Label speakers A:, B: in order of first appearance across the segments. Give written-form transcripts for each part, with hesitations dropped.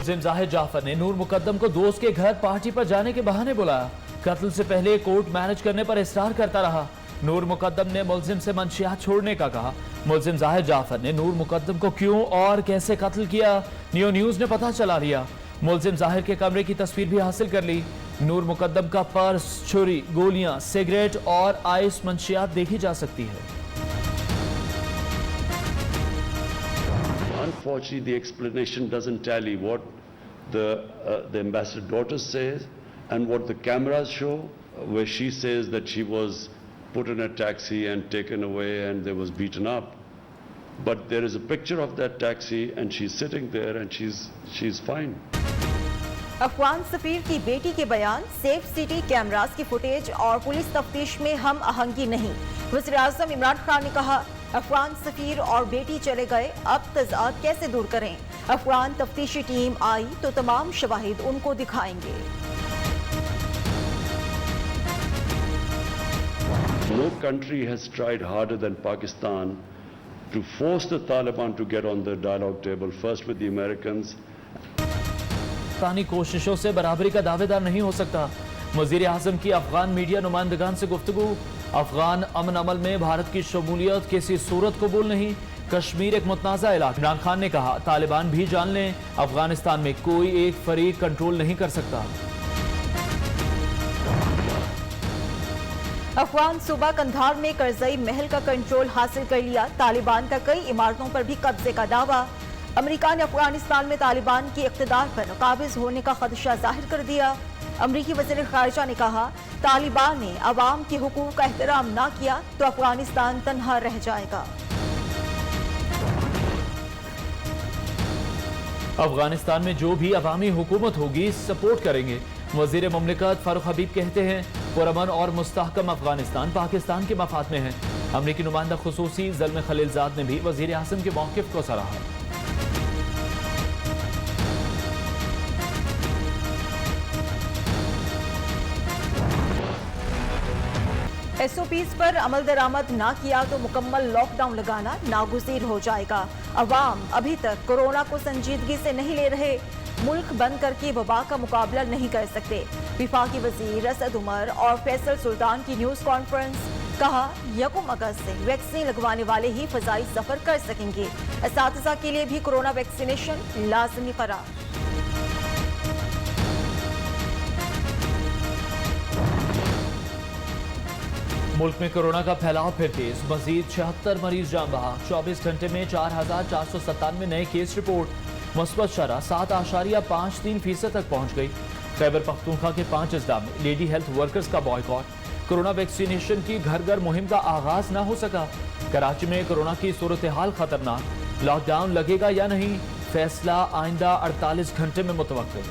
A: मुल्जिम जाहिद जाफर ने नूर मुकद्दम को दोस्त के घर पार्टी पर जाने के बहाने बुलाया। कत्ल से पहले कोर्ट मैनेज करने पर इसरार करता रहा। नूर मुकद्दम ने मुल्जिम से मंशियात छोड़ने का कहा। मुल्जिम जाहिद जाफर ने नूर मुकद्दम को क्यों और कैसे कत्ल किया, नियो न्यूज ने पता चला लिया। मुल्जिम जाहिर के कमरे की तस्वीर भी हासिल कर ली। नूर मुकद्दम का पर्स, छुरी, गोलियां, सिगरेट और आइस मंशियात देखी जा सकती है।
B: Unfortunately, the explanation doesn't tally what the ambassador daughter says and what the cameras show, where she says that she was put in a taxi and taken away and there was beaten up. But there is a picture of that taxi and she's sitting there and she's fine.
C: Afghan सफीर की बेटी के बयान, safe city cameras की footage और police तफ्तीश में हम आहंगी नहीं। वज़ीर-ए-आज़म इमरान खान ने कहा, अफगान सफीर और बेटी चले गए, अब तज़ाद कैसे दूर करें। अफगान तफ्तीशी टीम आई तो तमाम शवाहिद उनको दिखाएंगे।
B: No country has tried harder than Pakistan to force the Taliban to get on the dialogue table, first with the Americans.
A: Pakistani कोशिशों से बराबरी का दावेदार नहीं हो सकता। वज़ीर आज़म की अफगान मीडिया नुमाइंदगान से गुफ्तगू। अफगान अमन अमल में भारत की शमूलियत किसी सूरत कबूल नहीं। कश्मीर एक मुतनाज़ा इलाका। इमरान खान ने कहा, तालिबान भी जान लें, अफगानिस्तान में कोई एक फरीक कंट्रोल नहीं कर सकता।
C: अफगान सूबा कंधार में करजई महल का कंट्रोल हासिल कर लिया। तालिबान का कई इमारतों पर भी कब्जे का दावा। अमेरिका ने अफगानिस्तान में तालिबान के इख्तिदार पर काबिज होने का खदशा जाहिर कर दिया। अमरीकी वज़ीर ख़ारिजा ने कहा, तालिबान ने अवाम के हुकूक का एहतराम ना किया तो अफगानिस्तान तन्हा रह जाएगा।
A: अफगानिस्तान में जो भी अवामी हुकूमत होगी सपोर्ट करेंगे। वज़ीर मुमलिकत फारूक हबीब कहते हैं, पुरअमन और मुस्तहकम अफगानिस्तान पाकिस्तान के मफाद में है। अमरीकी नुमाइंदा खुसूसी ज़ल्म खलीलजाद ने भी वज़ीर आज़म के मौक़िफ़ को सराहा।
C: SOPs पर अमल दरामद ना किया तो मुकम्मल लॉकडाउन लगाना नागुज़ीर हो जाएगा। अवाम अभी तक कोरोना को संजीदगी से नहीं ले रहे। मुल्क बंद करके वबा का मुकाबला नहीं कर सकते। विफाकी वजीर असद उमर और फैसल सुल्तान की न्यूज़ कॉन्फ्रेंस। कहा, 1 अगस्त से वैक्सीन लगवाने वाले ही फ़ज़ाई सफ़र कर सकेंगे। असातिज़ा के लिए भी कोरोना वैक्सीनेशन लाज़मी करार।
A: मुल्क में कोरोना का फैलाव फिर तेज। मजीद 76 मरीज जान बहा। 24 घंटे में 4497 नए केस रिपोर्ट। मुस्बत शरह 7.53% तक पहुंच गई। खैबर पख्तूनख्वा के 5 अजला में लेडी हेल्थ वर्कर्स का बॉयकॉट। कोरोना वैक्सीनेशन की घर घर मुहिम का आगाज न हो सका। कराची में कोरोना की सूरत हाल खतरनाक। लॉकडाउन लगेगा या नहीं, फैसला आइंदा 48 घंटे में मुतवक्किल।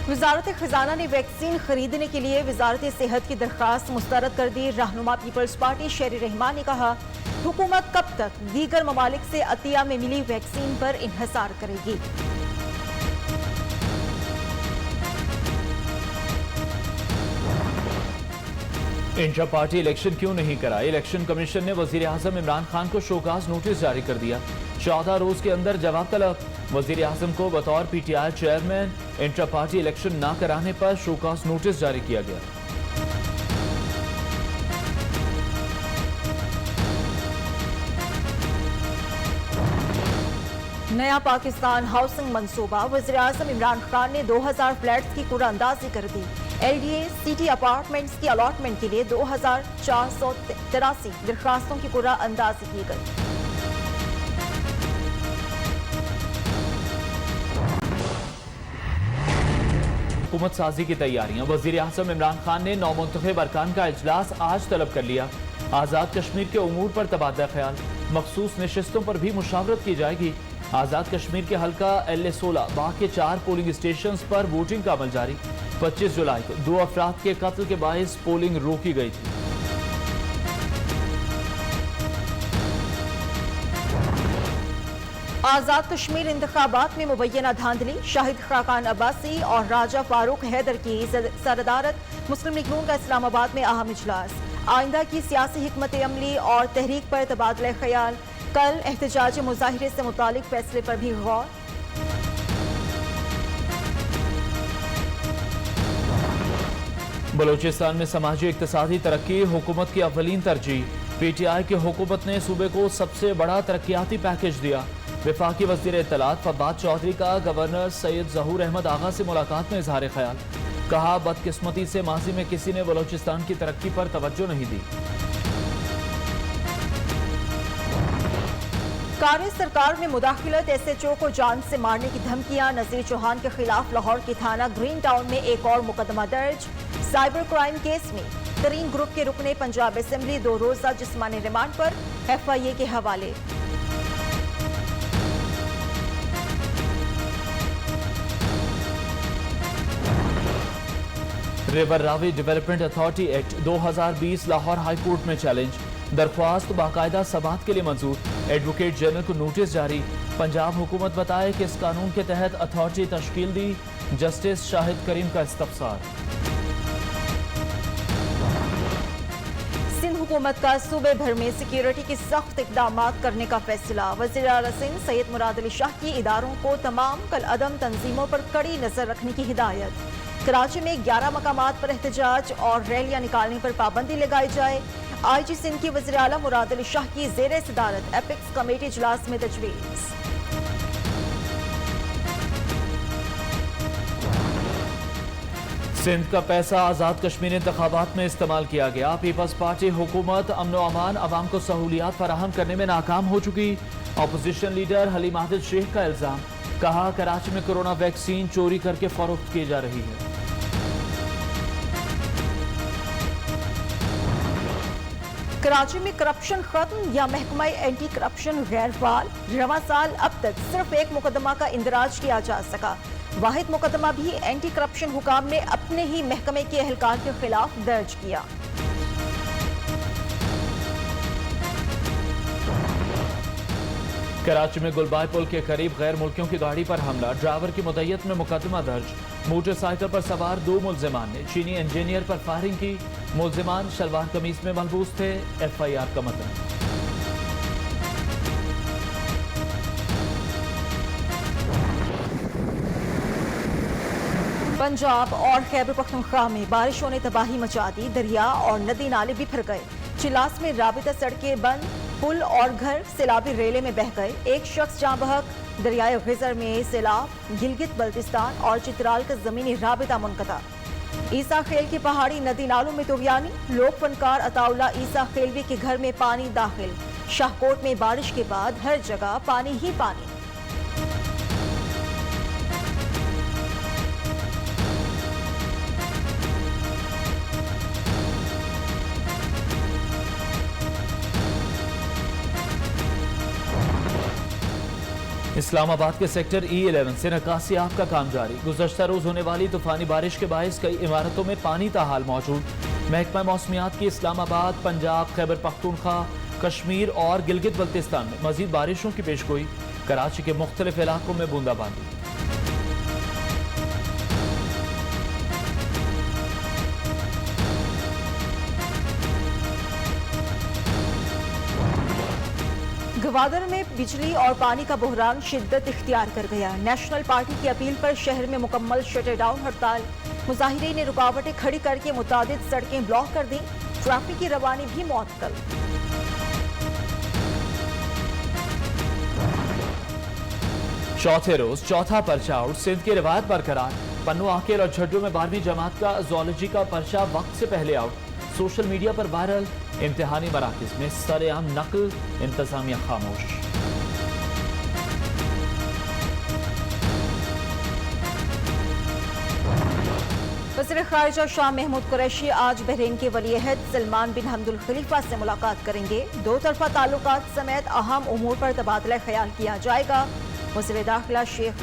C: वजारत खजाना ने वैक्सीन खरीदने के लिए वजारत सेहत की दरख्वास्त मुस्तरद कर दी। रहनुमा पीपल्स पार्टी शेरी रहमान ने कहा, हुकूमत कब तक दीगर ममालिक से अतिया में मिली वैक्सीन पर इन्हिसार करेगी।
A: इंट्रा पार्टी इलेक्शन क्यों नहीं कराई? इलेक्शन कमीशन ने वजीर आजम इमरान खान को शोकाज नोटिस जारी कर दिया। 14 रोज के अंदर जवाब तलब। वजीर आजम को बतौर PTI chairman intra party election न कराने पर शोकाज नोटिस जारी किया गया।
C: नया पाकिस्तान हाउसिंग मंसूबा। वज़ीर आज़म इमरान खान ने 2000 फ्लैट्स की कुरानंदाजी कर दी। LDA सिटी अपार्टमेंट्स की अलॉटमेंट के लिए 2483 दरख्वास्तों की कुरानंदाजी की गई।
A: हुकूमत साजी की तैयारियां। वज़ीर आज़म इमरान खान ने नौमुंतखब अरकान का इजलास आज तलब कर लिया। आज़ाद कश्मीर के उमूर पर तबादला ख्याल। मखसूस नशिस्तों पर भी मुशावरत की जाएगी। आज़ाद कश्मीर के हल्का LA-16 बाग के 4 पोलिंग स्टेशन पर वोटिंग का अमल जारी। 25 जुलाई को 2 अफराद के कत्ल के बायस पोलिंग रोकी गई थी।
C: आज़ाद कश्मीर इंतखाबात में मुबैना धांधली। शाहिद खाकान अब्बासी और राजा फारूक हैदर की सरदारत। मुस्लिम लीग नून का इस्लामाबाद में अहम इजलास। आइंदा की सियासी हिकमत अमली और तहरीक पर तबादला ख्याल। कल एहतजाजी मुजाहिरे से मुतालिक फैसले पर भी गौर।
A: बलूचिस्तान में समाजी इक्तिसादी तरक्की हुकूमत की अव्वलीन तरजीह। PTI की हुकूमत ने सूबे को सबसे बड़ा तरक्याती पैकेज दिया। वफाकी वज़ीर इत्तलात फवाद चौधरी का गवर्नर सैयद ज़हूर अहमद आगा से मुलाकात में इजहार ख्याल। कहा, बदकिस्मती से माजी में किसी ने बलूचिस्तान की तरक्की पर तवज्जो नहीं दी।
C: कांग्रेस सरकार में मुदाखिलत, SHO को जान से मारने की धमकियां। नजीर चौहान के खिलाफ लाहौर के थाना ग्रीन टाउन में एक और मुकदमा दर्ज। साइबर क्राइम केस में तरीन ग्रुप के रुकने पंजाब असेंबली 2 रोजा जिस्मानी रिमांड पर FIA के हवाले।
A: River Ravi development authority act 2020 Lahore high court में चैलेंज। दरख्वास्त बाकायदा समाअत के लिए मंजूर। एडवोकेट जनरल को नोटिस जारी। पंजाब हुकूमत बताए कि इस कानून के तहत अथॉरिटी तश्कील दी। जस्टिस शाहिद करीम का इस्तफसार।
C: सिंध हुकूमत का सूबे भर में सिक्योरिटी के सख्त इकदाम करने का फैसला। वज़ीर आला सिंध सैयद मुराद अली शाह की इदारों को तमाम कल अदम तंजीमों पर कड़ी नजर रखने की हिदायत। कराची में 11 मकामात पर एहतजाज और रैलियां निकालने पर पाबंदी लगाई जाए। IG सिंध की वज़ीर आला मुराद अली शाह की ज़ेरे सदारत एपिक्स कमेटी इजलास में तजवीज़।
A: सिंध का पैसा आज़ाद कश्मीर इंतखाबात में इस्तेमाल किया गया। पीपल्स पार्टी हुकूमत अमन व अमान अवाम को सहूलियात फराहम करने में नाकाम हो चुकी। अपोजिशन लीडर हलीम आदिल शेख का इल्जाम। कहा, कराची में कोरोना वैक्सीन चोरी करके फरोख्त की जा रही है।
C: कराची में करप्शन खत्म या महकमा एंटी करप्शन गैर फाल। रवां साल अब तक सिर्फ एक मुकदमा का इंदराज किया जा सका। वाहिद मुकदमा भी एंटी करप्शन हुकाम ने अपने ही महकमे के एहलकार के खिलाफ दर्ज किया।
A: कराची में गुलबाई पुल के करीब गैर मुल्कियों की गाड़ी पर हमला। ड्राइवर की मुद्दत में मुकदमा दर्ज। मोटरसाइकिल पर सवार 2 मुल्जिमान ने चीनी इंजीनियर पर फायरिंग की। मुल्जिमान शलवार कमीज में मलबूस थे। FIR का मतन।
C: पंजाब और खैबर पख्तूनख्वा में बारिशों ने तबाही मचा दी। दरिया और नदी नाले बिखर गए। चिलास में राबिता सड़कें बंद। पुल और घर सैलाबी रेले में बह गए। एक शख्स जाँ बहक। दरियाए गिजर में सैलाब। गिलगित बल्तिस्तान और चित्राल का जमीनी राबिता मुनक़ता। ईसा खेल की पहाड़ी नदी नालों में तुग़यानी। लोक फनकार अताउल्ला ईसा खेलवी के घर में पानी दाखिल। शाहकोट में बारिश के बाद हर जगह पानी ही पानी।
A: इस्लामाबाद के सेक्टर E11 से नक्कासी आग का काम जारी। गुज़श्ता रोज होने वाली तूफानी बारिश के बायस कई इमारतों में पानी ताहाल मौजूद। महकमा मौसमियात की इस्लामाबाद, पंजाब, खैबर पख्तूनख्वा, कश्मीर और गिलगित बल्तिस्तान में मजीद बारिशों की पेशगोई। कराची के मुख्तलिफ इलाकों में बूंदाबांदी।
C: गवादर में बिजली और पानी का बहरान शिद्दत इख्तियार कर गया। नेशनल पार्टी की अपील पर शहर में मुकम्मल शटर डाउन हड़ताल। मुजाहिरीन ने रुकावटें खड़ी करके मुतादिद सड़कें ब्लॉक कर दी। ट्रैफिक की रवानी भी मुअत्तल।
A: चौथे रोज चौथा पर्चा आउट। सिंध की रिवायत बरकरार। पन्नू आकेल और झड्डू में 12वीं जमात का ज़ूलॉजी का पर्चा वक्त से पहले आउट। सोशल मीडिया पर वायरल। इम्तिहानी मराकज़ में सरेआम नकल। इंतजामिया खामोश।
C: वज़ीर ख़ारिजा शाह महमूद कुरैशी आज बहरीन के वली-ए-अहद सलमान बिन हम्दुल खलीफा से मुलाकात करेंगे। 2 तरफ़ा ताल्लुकात समेत अहम उमूर पर तबादला ख्याल किया जाएगा। वज़ीर दाखिला शेख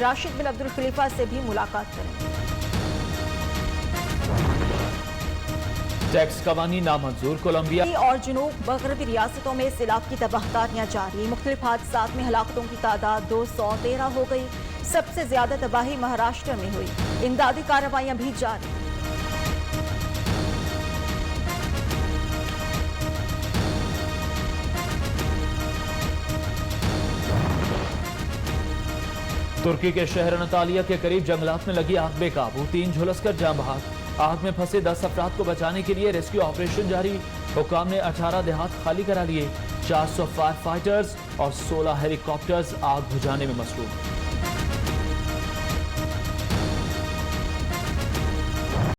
C: राशिद बिन अब्दुल खलीफा से भी मुलाकात करेंगे।
A: टैक्स कवानी नामंजूर। कोलंबिया
C: और जुनूब मगरबी रियासतों में सैलाब की तबाहकारियां जारी। मुख्तलिफ हादसात में हलाकतों की तादाद 213 हो गई। सबसे ज्यादा तबाही महाराष्ट्र में हुई। इमदादी कार्रवाइयां भी जारी।
A: तुर्की के शहर अनातालिया के करीब जंगलात में लगी आग बेकाबू, 3 झुलसकर जान बहाक। आग में फंसे 10 अफराद को बचाने के लिए रेस्क्यू ऑपरेशन जारी। हुक्काम ने 18 देहात खाली करा लिए। 400 फायर फाइटर्स और 16 हेलीकॉप्टर्स आग बुझाने में मसरूफ।